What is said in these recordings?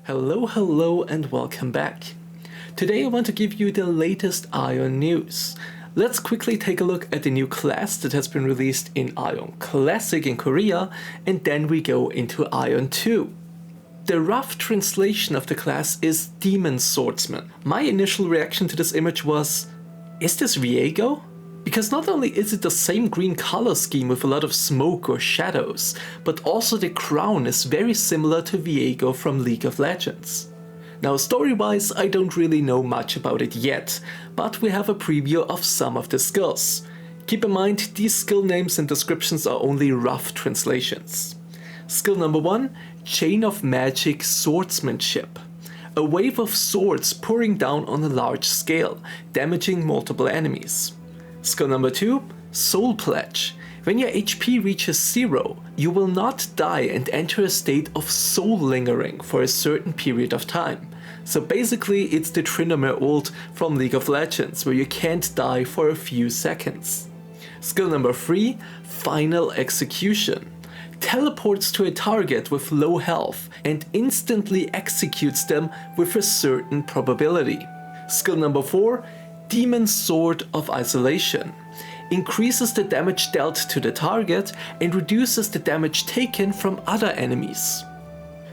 Hello and welcome back. Today I want to give you the latest AION news. Let's quickly take a look at the new class that has been released in AION Classic in Korea, and then we go into AION 2. The rough translation of the class is Demon Swordsman. My initial reaction to this image was, is this Viego? Because not only is it the same green color scheme with a lot of smoke or shadows, but also the crown is very similar to Viego from League of Legends. Now story-wise I don't really know much about it yet, but we have a preview of some of the skills. Keep in mind these skill names and descriptions are only rough translations. Skill number 1, Chain of Magic Swordsmanship. A wave of swords pouring down on a large scale, damaging multiple enemies. Skill number 2, Soul Pledge. When your HP reaches 0, you will not die and enter a state of soul lingering for a certain period of time. So basically it's the Tryndamere ult from League of Legends, where you can't die for a few seconds. Skill number 3, Final Execution. Teleports to a target with low health and instantly executes them with a certain probability. Skill number 4, Demon Sword of Isolation. Increases the damage dealt to the target and reduces the damage taken from other enemies.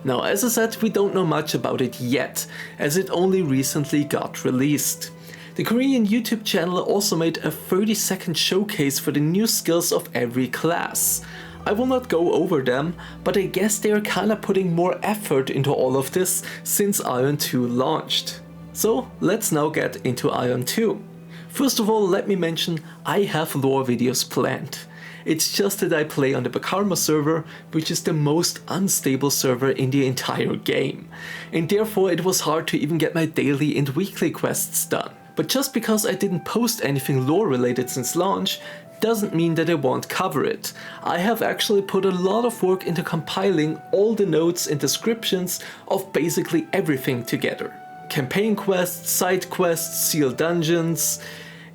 Now, as I said, we don't know much about it yet, as it only recently got released. The Korean YouTube channel also made a 30-second showcase for the new skills of every class. I will not go over them, but I guess they are kinda putting more effort into all of this since AION 2 launched. So let's now get into AION 2. First of all, let me mention I have lore videos planned. It's just that I play on the Bakarma server, which is the most unstable server in the entire game, and therefore it was hard to even get my daily and weekly quests done. But just because I didn't post anything lore related since launch, doesn't mean that I won't cover it. I have actually put a lot of work into compiling all the notes and descriptions of basically everything together. Campaign quests, side quests, sealed dungeons.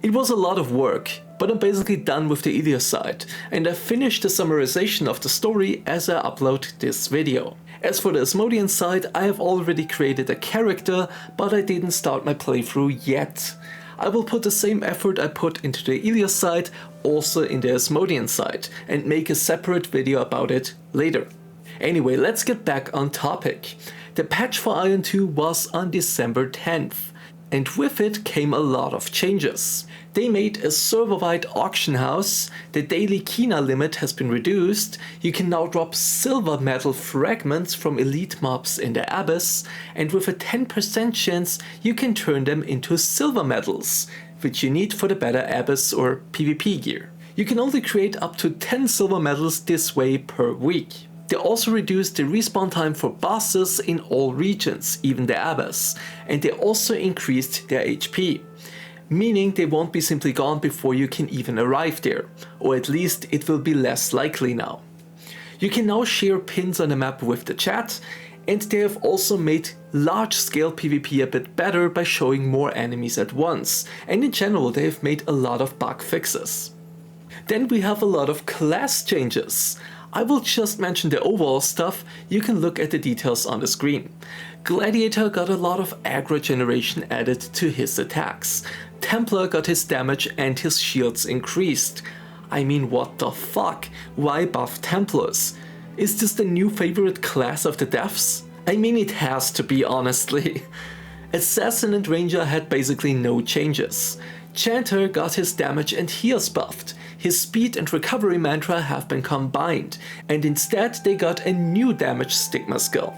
It was a lot of work, but I'm basically done with the Ilios side, and I finished the summarization of the story as I upload this video. As for the Asmodean side, I have already created a character, but I didn't start my playthrough yet. I will put the same effort I put into the Ilios side also in the Asmodean side, and make a separate video about it later. Anyway, let's get back on topic. The patch for AION 2 was on December 10th, and with it came a lot of changes. They made a server-wide auction house, the daily Kina limit has been reduced, you can now drop silver metal fragments from elite mobs in the Abyss, and with a 10% chance you can turn them into silver medals, which you need for the better Abyss or PvP gear. You can only create up to 10 silver medals this way per week. They also reduced the respawn time for bosses in all regions, even the Abyss, and they also increased their HP. Meaning they won't be simply gone before you can even arrive there, or at least it will be less likely now. You can now share pins on the map with the chat, and they have also made large-scale PvP a bit better by showing more enemies at once, and in general they have made a lot of bug fixes. Then we have a lot of class changes. I will just mention the overall stuff, you can look at the details on the screen. Gladiator got a lot of aggro generation added to his attacks. Templar got his damage and his shields increased. I mean, what the fuck? Why buff Templars? Is this the new favorite class of the devs? I mean, it has to be, honestly. Assassin and Ranger had basically no changes. Chanter got his damage and heals buffed. His speed and recovery mantra have been combined, and instead they got a new damage stigma skill.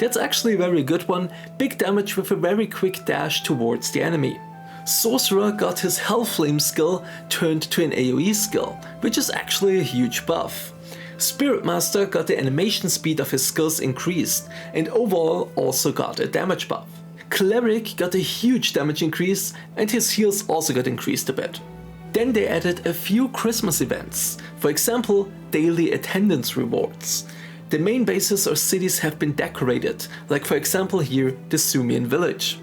That's actually a very good one, big damage with a very quick dash towards the enemy. Sorcerer got his Hellflame skill turned to an AoE skill, which is actually a huge buff. Spirit Master got the animation speed of his skills increased, and overall also got a damage buff. Cleric got a huge damage increase, and his heals also got increased a bit. Then they added a few Christmas events, for example, daily attendance rewards. The main bases or cities have been decorated, like for example here, the Sumian village.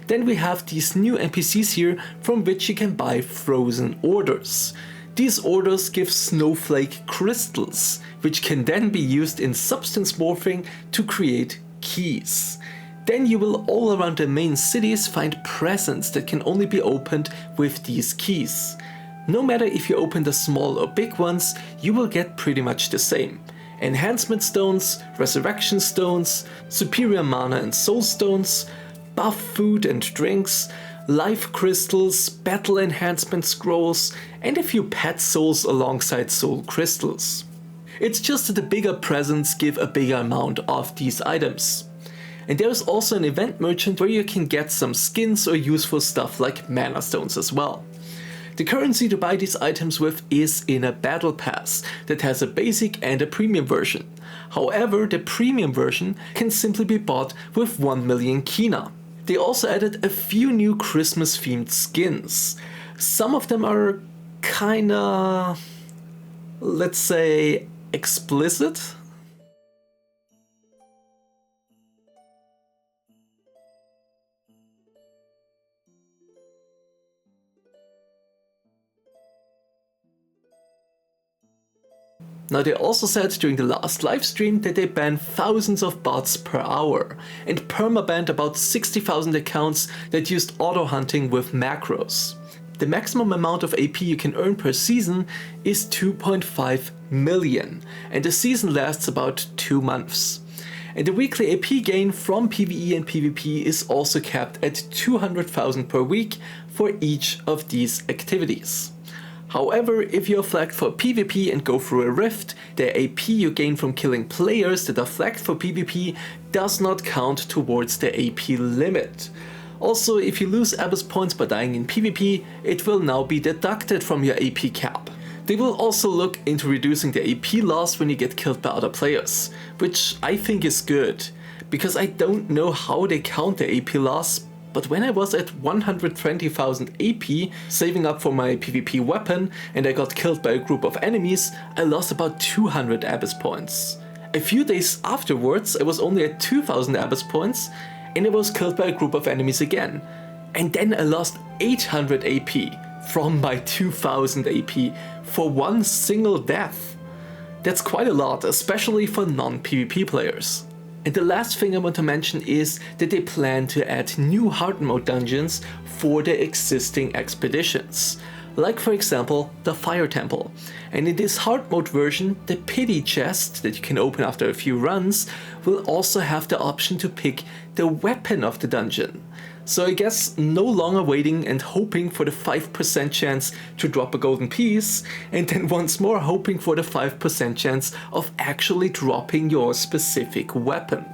Then we have these new NPCs here from which you can buy frozen orders. These orders give snowflake crystals, which can then be used in substance morphing to create keys. Then you will all around the main cities find presents that can only be opened with these keys. No matter if you open the small or big ones, you will get pretty much the same. Enhancement stones, resurrection stones, superior mana and soul stones, buff food and drinks, life crystals, battle enhancement scrolls, and a few pet souls alongside soul crystals. It's just that the bigger presents give a bigger amount of these items. And there's also an event merchant where you can get some skins or useful stuff like mana stones as well. The currency to buy these items with is in a battle pass that has a basic and a premium version. However, the premium version can simply be bought with 1 million kina. They also added a few new Christmas themed skins. Some of them are kinda, let's say, explicit. Now they also said during the last livestream that they banned thousands of bots per hour and permabanned about 60,000 accounts that used auto-hunting with macros. The maximum amount of AP you can earn per season is 2.5 million and the season lasts about 2 months. And the weekly AP gain from PvE and PvP is also capped at 200,000 per week for each of these activities. However, if you are flagged for PvP and go through a rift, the AP you gain from killing players that are flagged for PvP does not count towards the AP limit. Also, if you lose Abyss points by dying in PvP, it will now be deducted from your AP cap. They will also look into reducing the AP loss when you get killed by other players, which I think is good, because I don't know how they count the AP loss. But when I was at 120,000 AP, saving up for my PvP weapon, and I got killed by a group of enemies, I lost about 200 Abyss points. A few days afterwards, I was only at 2,000 Abyss points, and I was killed by a group of enemies again. And then I lost 800 AP from my 2,000 AP for one single death. That's quite a lot, especially for non-PvP players. And the last thing I want to mention is that they plan to add new Hardmode dungeons for the existing expeditions. Like for example, the Fire Temple. And in this Hardmode version, the Pity Chest that you can open after a few runs will also have the option to pick the weapon of the dungeon. So I guess no longer waiting and hoping for the 5% chance to drop a golden piece, and then once more hoping for the 5% chance of actually dropping your specific weapon.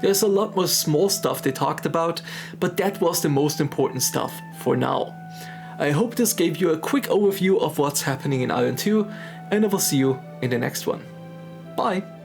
There's a lot more small stuff they talked about, but that was the most important stuff for now. I hope this gave you a quick overview of what's happening in AION 2, and I will see you in the next one. Bye!